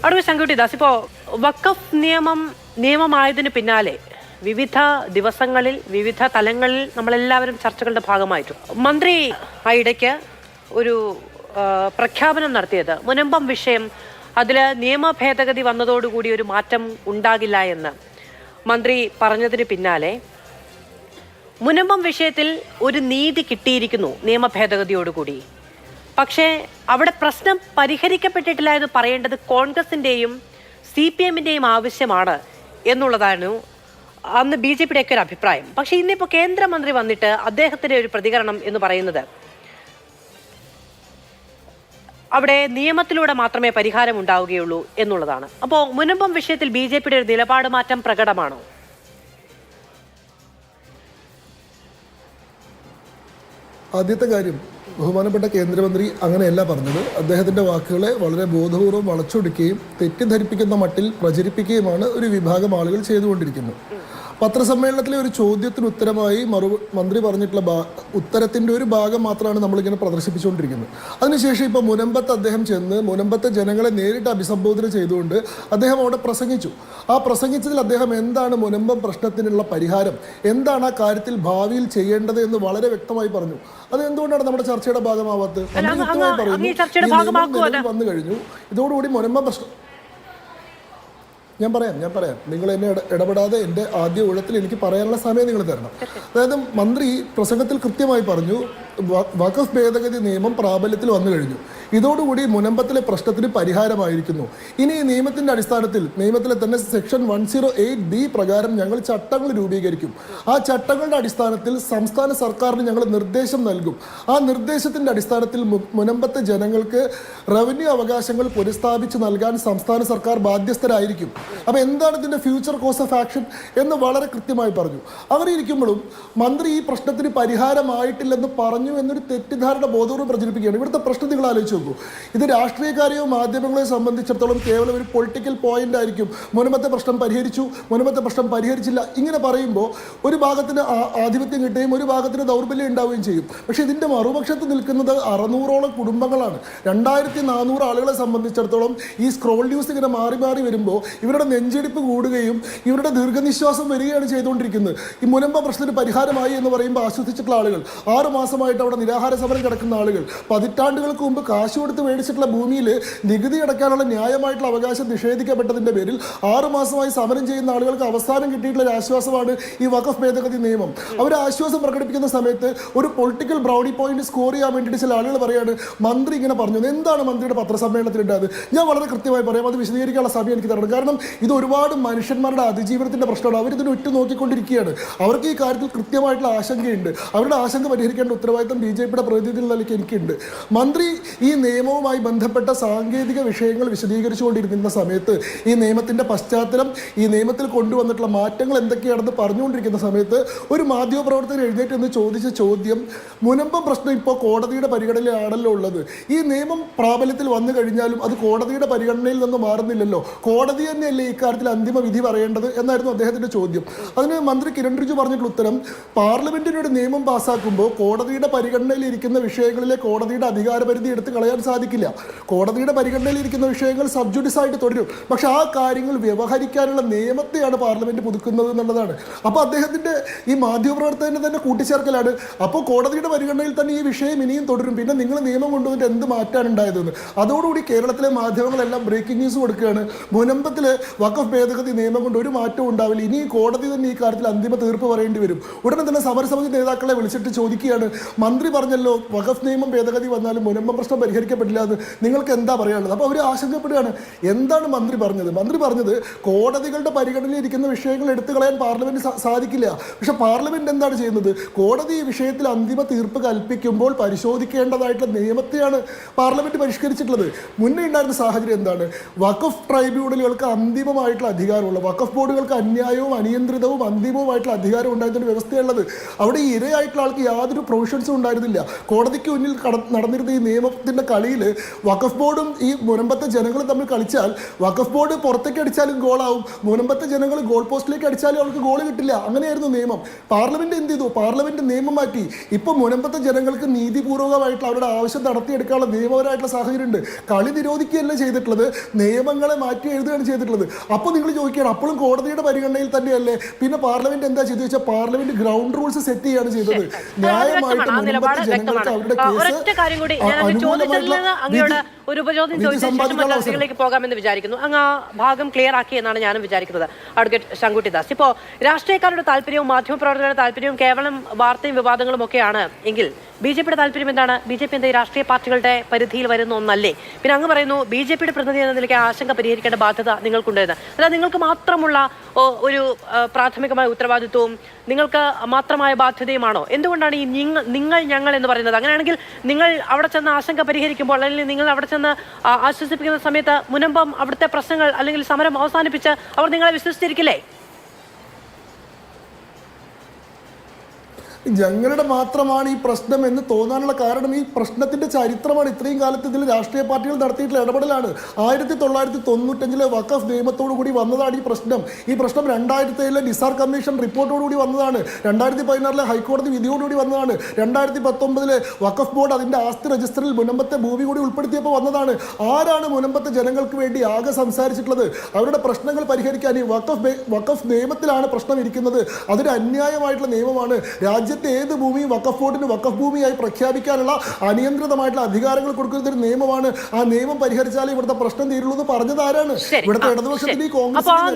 അടുത്ത ശങ്കുട്ടിദാസ്, ഇപ്പോൾ വഖഫ് നിയമമായതിന് പിന്നാലെ വിവിധ ദിവസങ്ങളിൽ വിവിധ തലങ്ങളിൽ നമ്മളെല്ലാവരും ചർച്ചകളുടെ ഭാഗമായിട്ടുണ്ട്. മന്ത്രി ഇടയ്ക്ക് ഒരു പ്രഖ്യാപനം നടത്തിയത് മുനമ്പം വിഷയം അതിൽ നിയമ ഭേദഗതി വന്നതോടുകൂടി ഒരു മാറ്റം ഉണ്ടാകില്ല എന്ന് മന്ത്രി പറഞ്ഞതിന് പിന്നാലെ മുനമ്പം വിഷയത്തിൽ ഒരു നീതി കിട്ടിയിരിക്കുന്നു നിയമ ഭേദഗതിയോടുകൂടി. പക്ഷേ അവിടെ പ്രശ്നം പരിഹരിക്കപ്പെട്ടിട്ടില്ല എന്ന് പറയേണ്ടത് കോൺഗ്രസിൻ്റെയും CPM-ൻ്റെയും ആവശ്യമാണ് എന്നുള്ളതാണ് അന്ന് BJP-യുടെ ഒക്കെ ഒരു അഭിപ്രായം. പക്ഷേ ഇന്നിപ്പോൾ കേന്ദ്രമന്ത്രി വന്നിട്ട് അദ്ദേഹത്തിൻ്റെ ഒരു പ്രതികരണം എന്ന് പറയുന്നത് അവിടെ നിയമത്തിലൂടെ മാത്രമേ പരിഹാരം ഉണ്ടാവുകയുള്ളൂ എന്നുള്ളതാണ്. അപ്പോൾ മുനമ്പം വിഷയത്തിൽ BJP-യുടെ ഒരു നിലപാട് മാറ്റം പ്രകടമാണോ? ആദ്യത്തെ കാര്യം, ബഹുമാനപ്പെട്ട കേന്ദ്രമന്ത്രി അങ്ങനെയല്ല പറഞ്ഞത്. അദ്ദേഹത്തിൻ്റെ വാക്കുകളെ വളരെ ബോധപൂർവ്വം വളച്ചൊടുക്കുകയും തെറ്റിദ്ധരിപ്പിക്കുന്ന മട്ടിൽ പ്രചരിപ്പിക്കുകയുമാണ് ഒരു വിഭാഗം ആളുകൾ ചെയ്തുകൊണ്ടിരിക്കുന്നത്. പത്രസമ്മേളനത്തിലെ ഒരു ചോദ്യത്തിന് ഉത്തരമായി മന്ത്രി പറഞ്ഞിട്ടുള്ള ഉത്തരത്തിൻ്റെ ഒരു ഭാഗം മാത്രമാണ് നമ്മളിങ്ങനെ പ്രദർശിപ്പിച്ചുകൊണ്ടിരിക്കുന്നത്. അതിനുശേഷം ഇപ്പോൾ മുനമ്പത്ത് അദ്ദേഹം ചെന്ന് മുനമ്പത്തെ ജനങ്ങളെ നേരിട്ട് അഭിസംബോധന ചെയ്തുകൊണ്ട് അദ്ദേഹം അവിടെ പ്രസംഗിച്ചു. ആ പ്രസംഗിച്ചതിൽ അദ്ദേഹം എന്താണ് മുനമ്പം പ്രശ്നത്തിനുള്ള പരിഹാരം, എന്താണ് ആ കാര്യത്തിൽ ഭാവിയിൽ ചെയ്യേണ്ടത് എന്ന് വളരെ വ്യക്തമായി പറഞ്ഞു. അത് എന്തുകൊണ്ടാണ് നമ്മുടെ ചർച്ചയുടെ ഭാഗമാവാത്തത്? വ്യക്തമായി പറയുന്നു, വന്നു കഴിഞ്ഞു, ഇതോടുകൂടി മുനമ്പം പ്രശ്നം. ഞാൻ പറയാം. നിങ്ങൾ എന്നെ ഇടപെടാതെ എൻ്റെ ആദ്യ ഊഴത്തിൽ എനിക്ക് പറയാനുള്ള സമയം നിങ്ങൾ തരണം. അതായത് മന്ത്രി പ്രസംഗത്തിൽ കൃത്യമായി പറഞ്ഞു, വഖഫ് ഭേദഗതി നിയമം പ്രാബല്യത്തിൽ വന്നു കഴിഞ്ഞു, ഇതോടുകൂടി മുനമ്പത്തിലെ പ്രശ്നത്തിന് പരിഹാരമായിരിക്കുന്നു. ഇനി ഈ നിയമത്തിൻ്റെ അടിസ്ഥാനത്തിൽ നിയമത്തിലെ തന്നെ സെക്ഷൻ 108B പ്രകാരം ഞങ്ങൾ ചട്ടങ്ങൾ രൂപീകരിക്കും. ആ ചട്ടങ്ങളുടെ അടിസ്ഥാനത്തിൽ സംസ്ഥാന സർക്കാരിന് ഞങ്ങൾ നിർദ്ദേശം നൽകും. ആ നിർദ്ദേശത്തിൻ്റെ അടിസ്ഥാനത്തിൽ മുനമ്പത്തെ ജനങ്ങൾക്ക് റവന്യൂ അവകാശങ്ങൾ പുനഃസ്ഥാപിച്ച് നൽകാൻ സംസ്ഥാന സർക്കാർ ബാധ്യസ്ഥരായിരിക്കും. അപ്പോൾ എന്താണ് ഇതിൻ്റെ ഫ്യൂച്ചർ കോഴ്സ് ഓഫ് ആക്ഷൻ എന്ന് വളരെ കൃത്യമായി പറഞ്ഞു. അവരിയ്ക്കുമ്പോഴും മന്ത്രി ഈ പ്രശ്നത്തിന് പരിഹാരമായിട്ടില്ലെന്ന് പറഞ്ഞു എന്നൊരു തെറ്റിദ്ധാരണ ബോധപൂർവ്വം പ്രചരിപ്പിക്കുകയാണ്. ഇവിടുത്തെ പ്രശ്നം നിങ്ങൾ ആലോചിച്ച് നോക്കൂ. ഇത് രാഷ്ട്രീയക്കാരെയോ മാധ്യമങ്ങളെയോ സംബന്ധിച്ചിടത്തോളം കേവലം ഒരു പൊളിറ്റിക്കൽ പോയിന്റ് ആയിരിക്കും. മുനമ്പത്തെ പ്രശ്നം പരിഹരിച്ചു, മുനമ്പത്തെ പ്രശ്നം പരിഹരിച്ചില്ല, ഇങ്ങനെ പറയുമ്പോൾ ഒരു ഭാഗത്തിന് ആധിപത്യം കിട്ടുകയും ഒരു ഭാഗത്തിന് ദൗർബല്യം ഉണ്ടാവുകയും ചെയ്യും. പക്ഷേ ഇതിൻ്റെ മറുപക്ഷത്ത് നിൽക്കുന്നത് 600ഓളം കുടുംബങ്ങളാണ്. 2400 ആളുകളെ സംബന്ധിച്ചിടത്തോളം ഈ സ്ക്രോൾ ന്യൂസ് ഇങ്ങനെ മാറി മാറി വരുമ്പോൾ ഇവരുടെ നെഞ്ചിടിപ്പ് കൂടുകയും ഇവരുടെ ദീർഘനിശ്വാസം വരികയാണ് ചെയ്തുകൊണ്ടിരിക്കുന്നത്. ഈ മുനമ്പ പ്രശ്നത്തിന് പരിഹാരമായി എന്ന് പറയുമ്പോൾ ആശ്വസിച്ചിട്ടുള്ള ആളുകൾ, 6 മാസമായിട്ട് അവിടെ നിരാഹാര സമരം കിടക്കുന്ന ആളുകൾ, പതിറ്റാണ്ടുകൾക്ക് മുമ്പ് കാശ് കൊടുത്ത് മേടിച്ചിട്ടുള്ള ഭൂമിയിൽ നികുതി അടയ്ക്കാനുള്ള ന്യായമായിട്ടുള്ള അവകാശം നിഷേധിക്കപ്പെട്ടതിൻ്റെ പേരിൽ 6 മാസമായി സമരം ചെയ്യുന്ന ആളുകൾക്ക് അവസാനം കിട്ടിയിട്ടുള്ള ഒരു ആശ്വാസമാണ് ഈ വഖഫ് ഭേദഗതി നിയമം. അവർ ആശ്വാസം പ്രകടിപ്പിക്കുന്ന സമയത്ത് ഒരു പൊളിറ്റിക്കൽ ബ്രൗണി പോയിന്റ് സ്കോർ ചെയ്യാൻ വേണ്ടിയിട്ട് ചില ആളുകൾ പറയാണ് മന്ത്രി ഇങ്ങനെ പറഞ്ഞു. എന്താണ് മന്ത്രിയുടെ പത്രസമ്മേളനത്തിലുണ്ടായത്? ഞാൻ വളരെ കൃത്യമായി പറയാം, അത് വിശദീകരിക്കാനുള്ള സമയം എനിക്ക് തരണം. കാരണം ഇത് ഒരുപാട് മനുഷ്യന്മാരുടെ അതിജീവനത്തിൻ്റെ പ്രശ്നമാണ്. അവരിതിന് ഉറ്റു നോക്കിക്കൊണ്ടിരിക്കുകയാണ്. അവർക്ക് ഈ കാര്യത്തിൽ കൃത്യമായിട്ടുള്ള ആശങ്കയുണ്ട്. അവരുടെ ആശങ്ക പരിഹരിക്കേണ്ട ഉത്തരവാദിത്തം BJP-യുടെ പ്രതിനിധികൾ നിലയ്ക്ക് എനിക്കുണ്ട്. മന്ത്രി ഈ നിയമവുമായി ബന്ധപ്പെട്ട സാങ്കേതിക വിഷയങ്ങൾ വിശദീകരിച്ചുകൊണ്ടിരിക്കുന്ന സമയത്ത് ഈ നിയമത്തിൻ്റെ പശ്ചാത്തലം, ഈ നിയമത്തിൽ കൊണ്ടുവന്നിട്ടുള്ള മാറ്റങ്ങൾ എന്തൊക്കെയാണെന്ന് പറഞ്ഞുകൊണ്ടിരിക്കുന്ന സമയത്ത് ഒരു മാധ്യമപ്രവർത്തകർ എഴുന്നേറ്റ് എന്ന് ചോദിച്ച ചോദ്യം, മുനമ്പം പ്രശ്നം ഇപ്പോൾ കോടതിയുടെ പരിഗണനയിലാണല്ലോ ഉള്ളത്, ഈ നിയമം പ്രാബല്യത്തിൽ വന്നു കഴിഞ്ഞാലും അത് കോടതിയുടെ പരിഗണനയിൽ നിന്ന് മാറുന്നില്ലല്ലോ, കോടതി തന്നെയല്ലേ ഇക്കാര്യത്തിൽ അന്തിമ വിധി പറയേണ്ടത് എന്നായിരുന്നു അദ്ദേഹത്തിൻ്റെ ചോദ്യം. അതിന് മന്ത്രി കിരൺ റിജിജു പറഞ്ഞിട്ടുള്ള ഉത്തരം, പാർലമെന്റിനൊരു നിയമം പാസ്സാക്കുമ്പോൾ കോടതിയുടെ പരിഗണനയിൽ ഇരിക്കുന്ന വിഷയങ്ങളിലെ കോടതിയുടെ അധികാരപരിധി എടുത്ത് കളയാൻ സാധിക്കില്ല. കോടതിയുടെ പരിഗണനയിൽ ഇരിക്കുന്ന വിഷയങ്ങൾ സബ്ജുഡിസ് ആയിട്ട് തുടരും. പക്ഷെ ആ കാര്യങ്ങൾ വ്യവഹരിക്കാനുള്ള നിയമത്തെയാണ് പാർലമെന്റ് പുതുക്കുന്നത് എന്നുള്ളതാണ്. അപ്പോൾ അദ്ദേഹത്തിന്റെ ഈ മാധ്യമപ്രവർത്തകന്റെ തന്നെ കൂട്ടിച്ചേർക്കലാണ്. അപ്പോൾ കോടതിയുടെ പരിഗണനയിൽ തന്നെ ഈ വിഷയം ഇനിയും തുടരും, പിന്നെ നിങ്ങൾ നിയമം കൊണ്ടുവന്നിട്ട് എന്ത് മാറ്റാണ് ഉണ്ടായതെന്ന്. അതോടുകൂടി കേരളത്തിലെ മാധ്യമങ്ങളെല്ലാം ബ്രേക്കിംഗ് ന്യൂസ് കൊടുക്കുകയാണ്, മുനമ്പത്തിലെ വഖഫ് ഭേദഗതി നിയമം കൊണ്ട് ഒരു മാറ്റവും ഉണ്ടാവില്ല, ഇനി കോടതി തന്നെ ഈ കാര്യത്തിൽ അന്തിമ തീർപ്പ് പറയേണ്ടി വരും. ഉടനെ തന്നെ സമരസമിതി നേതാക്കളെ വിളിച്ചിട്ട് ചോദിക്കുകയാണ്, മന്ത്രി പറഞ്ഞല്ലോ വഖഫ് നിയമം ഭേദഗതി വന്നാലും മുനമ്പം പ്രശ്നം പരിഹരിക്കപ്പെടില്ല എന്ന്, നിങ്ങൾക്ക് എന്താ പറയാനുള്ളത്? അപ്പോൾ അവർ ആശങ്കപ്പെടുകയാണ്. എന്താണ് മന്ത്രി പറഞ്ഞത്? മന്ത്രി പറഞ്ഞത് കോടതികളുടെ പരിഗണനയിൽ ഇരിക്കുന്ന വിഷയങ്ങൾ എടുത്തു കളയാൻ പാർലമെന്റ് സാധിക്കില്ല. പക്ഷെ പാർലമെന്റ് എന്താണ് ചെയ്യുന്നത്? കോടതി ഈ വിഷയത്തിൽ അന്തിമ തീർപ്പ് കൽപ്പിക്കുമ്പോൾ പരിശോധിക്കേണ്ടതായിട്ടുള്ള നിയമത്തെയാണ് പാർലമെന്റ് പരിഷ്കരിച്ചിട്ടുള്ളത്. മുന്നേ ഉണ്ടായിരുന്ന സാഹചര്യം എന്താണ്? വഖഫ് ട്രൈബ്യൂണലുകൾക്ക് അന്തിമമായിട്ടുള്ള അധികാരമുള്ള, വഖഫ് ബോർഡുകൾക്ക് അന്യായവും അനിയന്ത്രിതവും അന്തിമവുമായിട്ടുള്ള അധികാരം ഉണ്ടായിരുന്ന വ്യവസ്ഥയുള്ളത്. അവിടെ ഈ ഇരയായിട്ടുള്ള ആൾക്ക് യാതൊരു പ്രൊവിഷൻസും ആവശ്യം ഉണ്ടായിരുന്നില്ല. കോടതിക്ക് മുന്നിൽ നടന്നിരുന്ന ഈ നിയമത്തിന്റെ കളിയിൽ വഖഫ് ബോർഡും ഈ മുനമ്പത്തെ ജനങ്ങളും തമ്മിൽ കളിച്ചാൽ വഖഫ് ബോർഡ് പുറത്തേക്ക് അടിച്ചാലും ഗോളാവും, മുനമ്പത്തെ ജനങ്ങൾ ഗോൾ പോസ്റ്റിലേക്ക് അടിച്ചാലും അവർക്ക് ഗോൾ കിട്ടില്ല. അങ്ങനെയായിരുന്നു നിയമം. പാർലമെന്റ് എന്ത് ചെയ്തു? പാർലമെന്റ് നിയമം മാറ്റി. ഇപ്പൊ മുനമ്പത്തെ ജനങ്ങൾക്ക് നീതിപൂർവകമായിട്ടുള്ള അവരുടെ ആവശ്യം നടത്തിയെടുക്കാനുള്ള നിയമപരമായിട്ടുള്ള സാഹചര്യം ഉണ്ട്. കളി നിരോധിക്കുകയല്ല ചെയ്തിട്ടുള്ളത്, നിയമങ്ങളെ മാറ്റി എഴുതുകയാണ് ചെയ്തിട്ടുള്ളത്. അപ്പോൾ നിങ്ങൾ ചോദിക്കുകയാണ് അപ്പോഴും കോടതിയുടെ പരിഗണനയിൽ തന്നെയല്ലേ? പിന്നെ പാർലമെന്റ് എന്താ ചെയ്തു വെച്ചാൽ പാർലമെന്റ് ഗ്രൗണ്ട് റൂൾസ് സെറ്റ് ചെയ്യാണ് ചെയ്തത്. ന്യായമായിട്ട് മുനമ്പത്തെ ജനങ്ങൾക്ക് അവരുടെ ഒരു ഉപചോദ്യം ചോദിച്ചതിലേക്ക് പോകാമെന്ന് വിചാരിക്കുന്നു. അങ്ങ് ആ ഭാഗം ക്ലിയർ ആക്കി എന്നാണ് ഞാനും വിചാരിക്കുന്നത്. അഡ്വക്കേറ്റ് ശങ്കുട്ടിദാസ്, ഇപ്പോ രാഷ്ട്രീയക്കാരുടെ താല്പര്യവും മാധ്യമപ്രവർത്തകരുടെ താല്പര്യവും കേവലം വാർത്തയും വിവാദങ്ങളും ഒക്കെയാണ് എങ്കിൽ ബി.ജെ.പിയുടെ താല്പര്യം എന്താണ്? ബി.ജെ.പി എന്താ ഈ രാഷ്ട്രീയ പാർട്ടികളുടെ പരിധിയിൽ വരുന്ന ഒന്നല്ലേ? പിന്നെ അങ്ങ് പറയുന്നു ബി.ജെ.പിയുടെ പ്രതിനിധി എന്ന നിലയ്ക്ക് ആശങ്ക പരിഹരിക്കേണ്ട ബാധ്യത നിങ്ങൾക്കുണ്ടെന്ന്. അതായത് നിങ്ങൾക്ക് മാത്രമുള്ള ഒരു പ്രാഥമികമായ ഉത്തരവാദിത്വവും നിങ്ങൾക്ക് മാത്രമായ ബാധ്യതയുമാണോ? എന്തുകൊണ്ടാണ് ഈ നിങ്ങൾ ഞങ്ങൾ എന്ന് പറയുന്നത്? അങ്ങനെയാണെങ്കിൽ നിങ്ങൾ അവിടെ ചെന്ന് ആശങ്ക പരിഹരിക്കുമ്പോൾ അല്ലെങ്കിൽ നിങ്ങൾ അവിടെ ചെന്ന് ആശ്വസിപ്പിക്കുന്ന സമയത്ത് മുനമ്പം അവിടുത്തെ പ്രശ്നങ്ങൾ അല്ലെങ്കിൽ സമരം അവസാനിപ്പിച്ച് അവർ നിങ്ങളെ വിശ്വസിച്ചിരിക്കില്ലേ? ഞങ്ങളുടെ മാത്രമാണ് ഈ പ്രശ്നം എന്ന് തോന്നാനുള്ള കാരണം ഈ പ്രശ്നത്തിന്റെ ചരിത്രമാണ്. ഇത്രയും കാലത്ത് ഇതിൽ രാഷ്ട്രീയ പാർട്ടികൾ നടത്തിയിട്ടുള്ള ഇടപെടലാണ്. 1995 വഖഫ് നിയമത്തോടു കൂടി വന്നതാണ് ഈ പ്രശ്നം. ഈ പ്രശ്നം 2007 നിസാർ കമ്മീഷൻ റിപ്പോർട്ടോടുകൂടി വന്നതാണ്. 2016 ഹൈക്കോടതി വിധിയോടുകൂടി വന്നതാണ്. 2019 വഖഫ് ബോർഡ് അതിന്റെ ആസ്തി രജിസ്റ്ററിൽ മുനമ്പത്തെ ഭൂമി കൂടി ഉൾപ്പെടുത്തിയപ്പോൾ വന്നതാണ്. ആരാണ് മുനമ്പത്തെ ജനങ്ങൾക്ക് വേണ്ടി ആകെ സംസാരിച്ചിട്ടുള്ളത്? അവരുടെ പ്രശ്നങ്ങൾ പരിഹരിക്കാൻ ഈ വഖഫ് നിയമത്തിലാണ് പ്രശ്നം ഇരിക്കുന്നത്. അതൊരു അന്യായമായിട്ടുള്ള നിയമമാണ്. രാജ്യത്തെ ഏത് ഭൂമിയും വഖഫ് ബോർഡിന് വഖഫ് ഭൂമിയായി പ്രഖ്യാപിക്കാനുള്ള അനിയന്ത്രിതമായിട്ടുള്ള അധികാരങ്ങൾ കൊടുക്കുന്ന ഒരു നിയമമാണ്. ആ നിയമം പരിഹരിച്ചാലേ ഇവിടുത്തെ പ്രശ്നം തീരുള്ളൂ എന്ന് പറഞ്ഞത് ആരാണ്? ഇവിടുത്തെ ഇടതുപക്ഷത്തിന്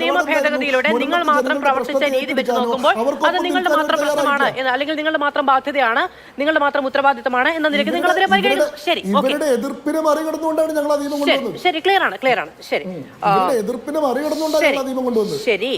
നിയമ ഭേദഗതിയിലൂടെ നിങ്ങൾ മാത്രം പ്രവർത്തിച്ച രീതി വെച്ച് നോക്കുമ്പോൾ അത് നിങ്ങളുടെ മാത്രം പ്രശ്നമാണ് അല്ലെങ്കിൽ നിങ്ങളുടെ മാത്രം ബാധ്യതയാണ്, നിങ്ങളുടെ മാത്രം ഉത്തരവാദിത്തമാണ് എന്ന നിലയ്ക്ക് നിങ്ങൾ അതിനെ പരിഗണിക്കുന്നു. ശരി, ഇവരുടെ എതിർപ്പിനെ മറികടന്നുകൊണ്ടാണ് ഞങ്ങൾ ആ നിയമം കൊണ്ടുവന്നത്. ശരി, ക്ലിയർ ആണ്. ശരി, എതിർപ്പിനെ മറികടന്നുകൊണ്ടാണ് ഞങ്ങൾ ആ നിയമം കൊണ്ടുവന്നത്. ശരി.